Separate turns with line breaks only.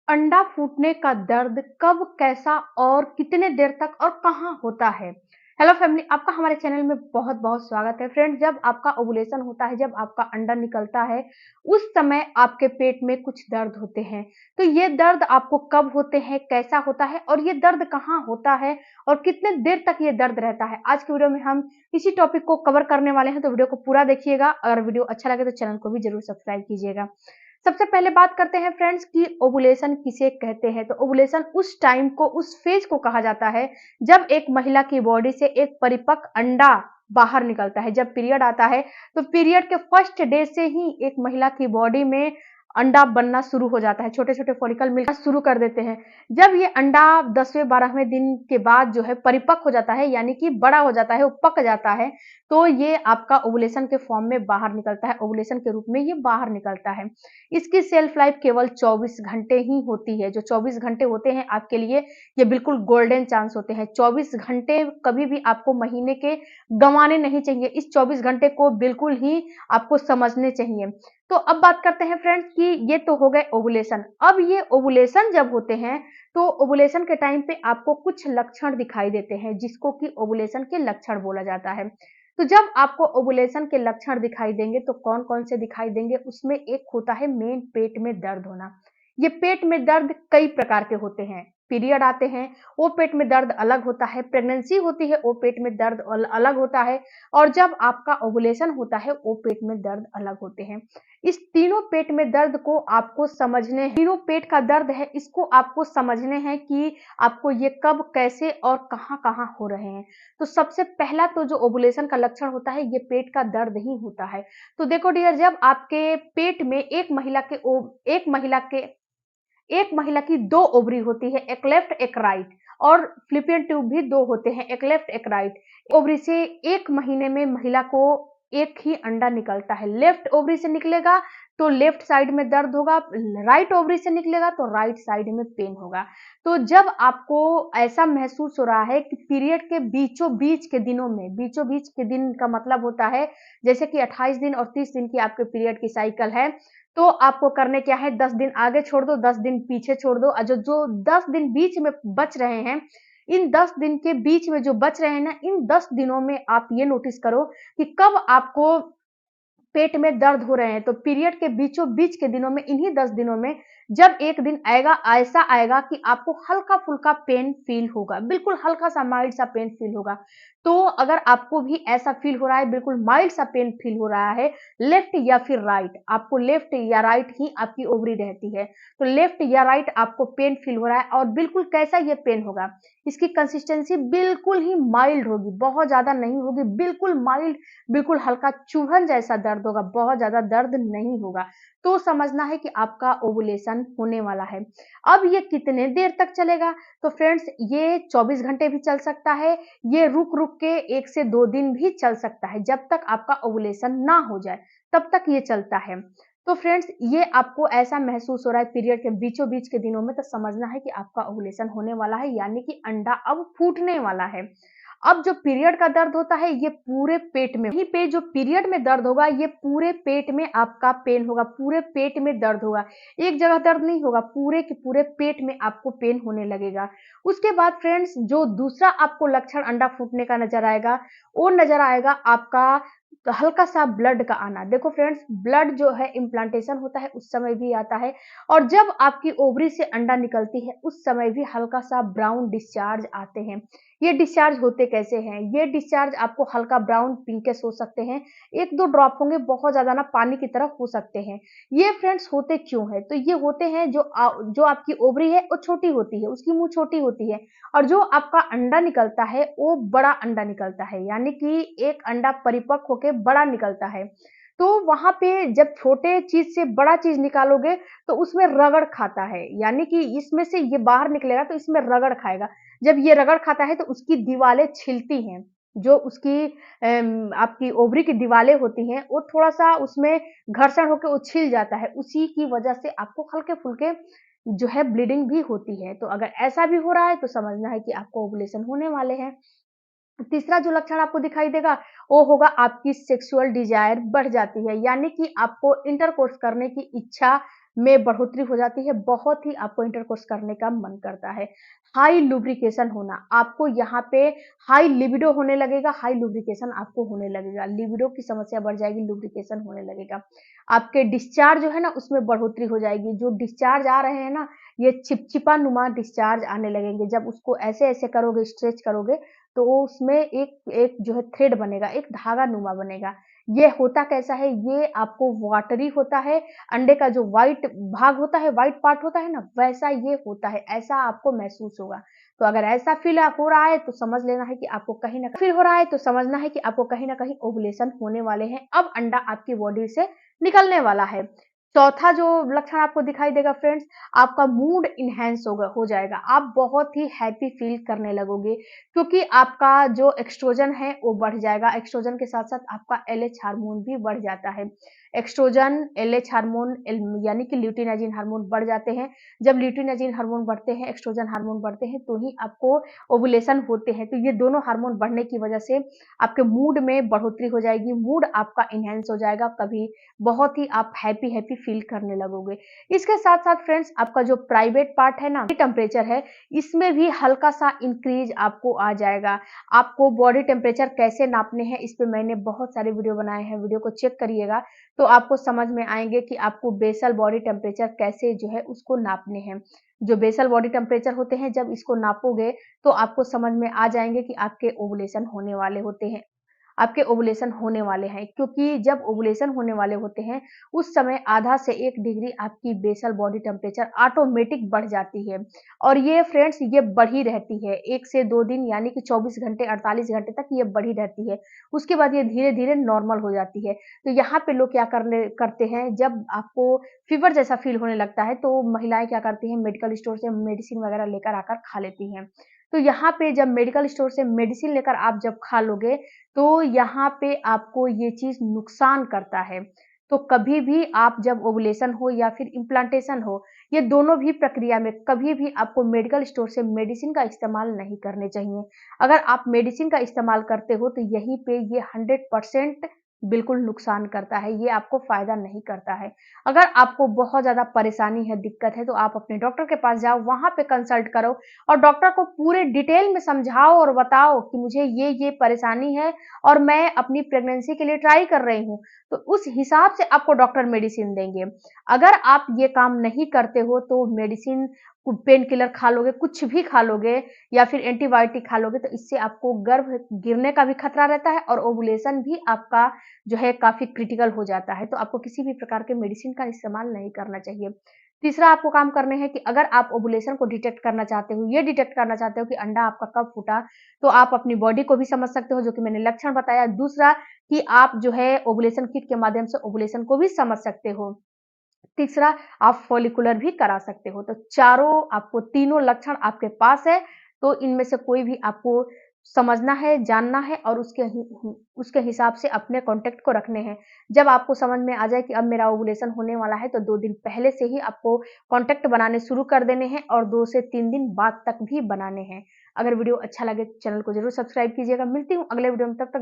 अंडा फूटने का दर्द कब, कैसा और कितने देर तक और कहाँ होता है? हेलो फैमिली, आपका हमारे चैनल में बहुत-बहुत स्वागत है। फ्रेंड्स, जब आपका ओव्यूलेशन होता है, जब आपका अंडा निकलता है, उस समय आपके पेट में कुछ दर्द होते हैं। तो ये दर्द आपको कब होते हैं, कैसा होता है और ये दर्द कहाँ होता है और कितने देर तक ये दर्द रहता है? आज की वीडियो में हम इसी टॉपिक को कवर करने वाले हैं, तो वीडियो को पूरा देखिएगा। अगर वीडियो अच्छा लगे तो चैनल को भी ज़रूर सब्सक्राइब कीजिएगा। सबसे पहले बात करते हैं फ्रेंड्स कि ओवुलेशन किसे कहते हैं। तो ओवुलेशन उस टाइम को, उस फेज को कहा जाता है जब एक महिला की बॉडी से एक परिपक्व अंडा बाहर निकलता है। जब पीरियड आता है तो पीरियड के फर्स्ट डे से ही एक महिला की बॉडी में अंडा बनना शुरू हो जाता है, छोटे छोटे फॉलिकल मिलना शुरू कर देते हैं। जब ये अंडा 10वें-12वें दिन के बाद जो है परिपक्व हो जाता है, यानी कि बड़ा हो जाता है, वो पक जाता है, तो ये आपका ओवुलेशन के फॉर्म में बाहर निकलता है, ओवुलेशन के रूप में ये बाहर निकलता है। इसकी सेल्फ लाइफ केवल 24 घंटे ही होती है। जो 24 घंटे होते हैं आपके लिए ये बिल्कुल गोल्डन चांस होते हैं। 24 घंटे कभी भी आपको महीने के गंवाने नहीं चाहिए। इस 24 घंटे को बिल्कुल ही आपको समझने चाहिए। तो अब बात करते हैं फ्रेंड्स कि ये तो हो गए ओवुलेशन। अब ये ओवुलेशन जब होते हैं तो ओवुलेशन के टाइम पे आपको कुछ लक्षण दिखाई देते हैं, जिसको कि ओवुलेशन के लक्षण बोला जाता है। तो जब आपको ओवुलेशन के लक्षण दिखाई देंगे तो कौन-कौन से दिखाई देंगे, उसमें एक होता है मेन पेट में दर्द होना। ये पेट में दर्द कई प्रकार के होते हैं। पीरियड आते हैं, वो पेट में दर्द अलग होता है, प्रेगनेंसी होती है, वो पेट में दर्द अलग होता है और जब आपका ओवुलेशन होता है, वो पेट में दर्द अलग होते हैं। इस तीनों पेट में दर्द को आपको समझने तीनों पेट का दर्द है, इसको आपको समझने हैं कि आपको ये कब, कैसे और कहाँ-कहाँ हो रहे हैं। तो सबसे पहला तो जो ओवुलेशन का लक्षण होता है, ये पेट का दर्द ही होता है। तो देखो डियर, जब आपके पेट में एक महिला की 2 ओवरी होती है, एक लेफ्ट एक राइट, और फ़्लैपियन ट्यूब भी 2 होते हैं, एक लेफ्ट एक राइट। ओवरी से 1 महीने में महिला को एक ही अंडा निकलता है। लेफ्ट ओवरी से निकलेगा तो लेफ्ट साइड में दर्द होगा, राइट ओवरी से निकलेगा तो राइट साइड में पेन होगा। तो जब आपको ऐसा महसूस हो रहा है कि पीरियड के बीचों-बीच के दिनों में, बीचों-बीच के दिन का मतलब होता है जैसे कि 28 दिन और 30 दिन की आपके पीरियड की साइकिल है, तो आपको करने क्या है, 10 दिन आगे छोड़ दो, 10 दिन पीछे छोड़ दो। जो जो 10 दिन बीच में बच रहे हैं, इन 10 दिन के बीच में जो बच रहे हैं ना, इन 10 दिनों में आप ये नोटिस करो कि कब आपको पेट में दर्द हो रहे हैं। तो पीरियड के बीचों-बीच के दिनों में, इन्हीं 10 दिनों में जब एक दिन आएगा, ऐसा आएगा कि आपको हल्का-फुल्का पेन फ़ील होगा, बिल्कुल हल्का-सा माइल्ड सा पेन फ़ील होगा। तो अगर आपको भी ऐसा फ़ील हो रहा है, बिल्कुल माइल्ड सा पेन फ़ील हो रहा है, लेफ्ट या फिर राइट, आपको लेफ्ट या राइट ही आपकी ओवरी रहती है। तो लेफ्ट या राइट आपको पेन फ़ील हो रहा है और बिल्कुल कैसा ये पेन होगा, इसकी कंसिस्टेंसी बिल्कुल ही माइल्ड होगी, बहुत ज़्यादा नहीं होगी, बिल्कुल माइल्ड, बिल्कुल हल्का चुभन जैसा दर्द होगा, बहुत ज़्यादा दर्द नहीं होगा। तो समझना है कि आपका ओवुलेशन होने वाला है। अब ये कितने देर तक चलेगा? तो फ्रेंड्स, ये 24 घंटे भी चल सकता है, ये रुक-रुक के 1 से 2 दिन भी चल सकता है, जब तक आपका ओवुलेशन ना हो जाए, तब तक ये चलता है। तो फ्रेंड्स, ये आपको ऐसा महसूस हो रहा है पीरियड के बीचों-बीच के दिनों में, तो समझना है कि आपका ओवुलेशन होने वाला है, यानी कि अंडा अब फूटने वाला है। अब जो पीरियड का दर्द होता है, ये पूरे पेट में, वहीं पे जो पीरियड में दर्द होगा, ये पूरे पेट में आपका पेन होगा, पूरे पेट में दर्द होगा। एक जगह दर्द नहीं होगा, पूरे के पूरे पेट में आपको पेन होने लगेगा। उसके बाद फ्रेंड्स, जो दूसरा आपको लक्षण अंडा फूटने का नज़र आएगा, वो नज़र आएगा आपका हल्का-सा ब्लड का आना। देखो फ्रेंड्स, ब्लड जो है इम्प्लांटेशन होता है, उस समय भी आता है और जब आपकी ओवरी से अंडा निकलती है, उस समय भी हल्का-सा ब्राउन डिस्चार्ज आते हैं। ये डिस्चार्ज होते कैसे हैं? ये डिस्चार्ज आपको हल्का ब्राउन पिंकिश हो सकते हैं, 1-2 ड्रॉप होंगे, बहुत ज़्यादा ना पानी की तरह हो सकते हैं। ये फ्रेंड्स होते क्यों हैं? तो ये होते हैं, जो आपकी ओवरी है वो छोटी होती है, उसकी मुँह छोटी होती है और जो आपका अंडा निकलता है वो बड़ा अंडा निकलता है, यानी कि एक अंडा परिपक्व होके बड़ा निकलता है। तो वहाँ पे जब छोटे चीज़ से बड़ा चीज़ निकालोगे तो उसमें रगड़ खाता है, यानी कि इसमें से ये बाहर निकलेगा तो इसमें रगड़ खाएगा। जब ये रगड़ खाता है तो उसकी दीवालें छिलती हैं, जो उसकी आपकी ओवरी की दीवालें होती हैं, वो थोड़ा-सा उसमें घर्षण होके वो छिल जाता है, उसी की वजह से आपको हल्के-फुल्के जो है ब्लीडिंग भी होती है। तो अगर ऐसा भी हो रहा है तो समझना है कि आपको ओवुलेशन होने वाले हैं। तीसरा जो लक्षण आपको दिखाई देगा, वो होगा आपकी सेक्सुअल डिज़ायर बढ़ जाती है, यानी कि आपको इंटरकोर्स करने की इच्छा में बढ़ोतरी हो जाती है, बहुत ही आपको इंटरकोर्स करने का मन करता है। हाई लुब्रिकेशन होना, आपको यहाँ पे हाई लिबिडो होने लगेगा, हाई लुब्रिकेशन आपको होने लगेगा, लिबिडो की समस्या बढ़ जाएगी, लुब्रिकेशन होने लगेगा। आपके डिस्चार्ज जो है ना उसमें बढ़ोतरी हो जाएगी, जो डिस्चार्ज आ रहे हैं ना ये चिपचिपा नुमा डिस्चार्ज आने लगेंगे। जब उसको ऐसे-ऐसे करोगे, स्ट्रेच करोगे तो वो उसमें एक एक जो है थ्रेड बनेगा, एक धागा नुमा बनेगा। ये होता कैसा है, ये आपको वाटरी होता है, अंडे का जो व्हाइट भाग होता है, व्हाइट पार्ट होता है ना, वैसा ये होता है, ऐसा आपको महसूस होगा। तो अगर ऐसा फ़ील हो रहा है तो समझ लेना है कि आपको कहीं न फ़ील हो रहा है तो समझना है कि आपको कहीं न कहीं ओव्यूलेशन होने वाले हैं, अब अंडा आपकी बॉडी से निकलने वाला है। चौथा जो लक्षण आपको दिखाई देगा फ्रेंड्स, आपका मूड एनहांस हो जाएगा। आप बहुत ही हैप्पी फ़ील करने लगोगे क्योंकि आपका जो एस्ट्रोजन है वो बढ़ जाएगा। एस्ट्रोजन के साथ-साथ आपका एलएच हार्मोन भी बढ़ जाता है। एस्ट्रोजन, एलएच हार्मोन यानी कि ल्यूटिनाजिन हार्मोन बढ़ जाते हैं। जब ल्यूटिनाजिन हार्मोन बढ़ते हैं, एस्ट्रोजन हार्मोन बढ़ते हैं तो ही आपको ओव्यूलेशन होते हैं। तो ये दोनों हार्मोन बढ़ने की वजह से आपके मूड में बढ़ोतरी हो जाएगी, मूड आपका एनहांस हो जाएगा, कभी बहुत ही आप हैप्पी फील करने लगोगे। इसके साथ-साथ फ्रेंड्स आपका जो प्राइवेट पार्ट है ना, टेम्परेचर है, इसमें भी हल्का-सा इंक्रीज़ आपको आ जाएगा। आपको बॉडी टेम्परेचर कैसे नापने हैं, इस पे मैंने बहुत सारे वीडियो बनाए हैं, वीडियो को चेक करिएगा, तो आपको समझ में आएँगे कि आपको बेसल बॉडी टेम्परेचर कैसे जो है उसको नापने हैं। जो बेसल बॉडी टेम्परेचर होते हैं, जब इसको नापोगे, तो आपको समझ में आ जाएँगे कि आपके ओव्यूलेशन होने वाले होते हैं। आपके ओव्यूलेशन होने वाले हैं क्योंकि जब ओव्यूलेशन होने वाले होते हैं उस समय आधा से 1 डिग्री आपकी बेसल बॉडी टेम्परेचर ऑटोमेटिक बढ़ जाती है और ये फ्रेंड्स ये बढ़ी रहती है 1 से 2 दिन यानी कि 24 घंटे 48 घंटे तक ये बढ़ी रहती है। उसके बाद ये धीरे-धीरे नॉर्मल हो जाती है। तो यहाँ पे लोग क्या करते हैं जब आपको फीवर जैसा फ़ील होने लगता है तो महिलाएँ क्या करती हैं मेडिकल स्टोर से मेडिसिन वगैरह लेकर आकर खा लेती हैं। तो यहाँ पे जब मेडिकल स्टोर से मेडिसिन लेकर आप जब खा लोगे तो यहाँ पे आपको ये चीज़ नुकसान करता है। तो कभी भी आप जब ओव्यूलेशन हो या फिर इम्प्लांटेशन हो, ये दोनों भी प्रक्रिया में कभी भी आपको मेडिकल स्टोर से मेडिसिन का इस्तेमाल नहीं करने चाहिए। अगर आप मेडिसिन का इस्तेमाल करते हो तो यहीं पे ये 100% बिल्कुल नुकसान करता है, ये आपको फ़ायदा नहीं करता है। अगर आपको बहुत ज़्यादा परेशानी है, दिक्कत है तो आप अपने डॉक्टर के पास जाओ, वहाँ पे कंसल्ट करो और डॉक्टर को पूरे डिटेल में समझाओ और बताओ कि मुझे ये परेशानी है और मैं अपनी प्रेगनेंसी के लिए ट्राई कर रही हूँ, तो उस हिसाब से आपको डॉक्टर मेडिसिन देंगे। अगर आप ये काम नहीं करते हो तो मेडिसिन पेन किलर खा लोगे, कुछ भी खा लोगे या फिर एंटीबायोटिक खा लोगे तो इससे आपको गर्भ गिरने का भी खतरा रहता है और ओव्यूलेशन भी आपका जो है काफ़ी क्रिटिकल हो जाता है। तो आपको किसी भी प्रकार के मेडिसिन का इस्तेमाल नहीं करना चाहिए। तीसरा आपको काम करने हैं कि अगर आप ओव्यूलेशन को डिटेक्ट करना चाहते हो, ये डिटेक्ट करना चाहते हो कि अंडा आपका कब फूटा, तो आप अपनी बॉडी को भी समझ सकते हो, जो कि मैंने लक्षण बताया। दूसरा कि आप जो है ओव्यूलेशन किट के माध्यम से ओव्यूलेशन को भी समझ सकते हो। तीसरा आप फॉलिकुलर भी करा सकते हो। तो चारों आपको तीनों लक्षण आपके पास है, तो इनमें से कोई भी आपको समझना है, जानना है और उसके हिसाब से अपने कॉन्टैक्ट को रखने हैं। जब आपको समझ में आ जाए कि अब मेरा ओव्यूलेशन होने वाला है, तो 2 दिन पहले से ही आपको कॉन्टैक्ट बनाने शुरू कर देने हैं और 2 से 3 दिन बाद तक भी बनाने हैं। अगर वीडियो अच्छा लगे तो चैनल को ज़रूर सब्सक्राइब कीजिएगा। मिलती हूँ अगले वीडियो में, तब तक